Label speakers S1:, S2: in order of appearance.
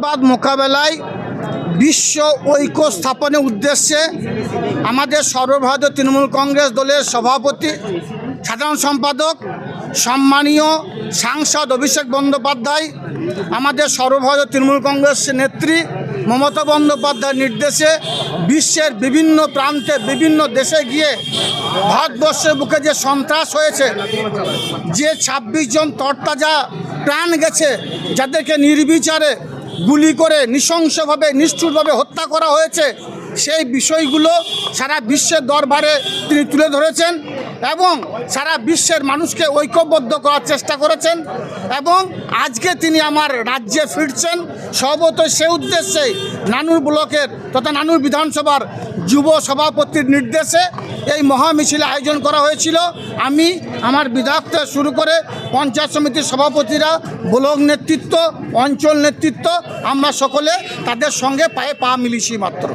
S1: বাদ মোকাবেলায় বিশ্ব ঐক্য স্থাপনের উদ্দেশ্যে আমাদের সর্বভারতীয় তৃণমূল কংগ্রেস দলের সভাপতি সাধারণ সম্পাদক সম্মানীয় সাংসদ অভিষেক বন্দ্যোপাধ্যায় আমাদের সর্বভারতীয় তৃণমূল কংগ্রেস নেত্রী মমতা বন্দ্যোপাধ্যায়ের নির্দেশে বিশ্বের বিভিন্ন প্রান্তে বিভিন্ন দেশে গিয়ে ভারতবর্ষের বুকে যে সন্ত্রাস হয়েছে, যে ২৬ জন তরতাজা প্রাণ গেছে, যাদেরকে নির্বিচারে গুলি করে নৃশংসভাবে নিষ্ঠুরভাবে হত্যা করা হয়েছে, সেই বিষয়গুলো সারা বিশ্বের দরবারে তিনি তুলে ধরেছেন এবং সারা বিশ্বের মানুষকে ঐক্যবদ্ধ করার চেষ্টা করেছেন। এবং আজকে তিনি আমার রাজ্যে ফিরছেন, স্বভাবতই সে উদ্দেশ্যে নানুর ব্লকের তথা নানুর বিধানসভার যুব সভাপতির নির্দেশে এই মহামিছিল আয়োজন করা হয়েছিল। আমি আমার বিধায়ক থেকে শুরু করে পঞ্চায়েত সমিতির সভাপতিরা, ব্লক নেতৃত্ব, অঞ্চল নেতৃত্ব, আমরা সকলে তাদের সঙ্গে পায়ে পা মিলিয়েছি মাত্র।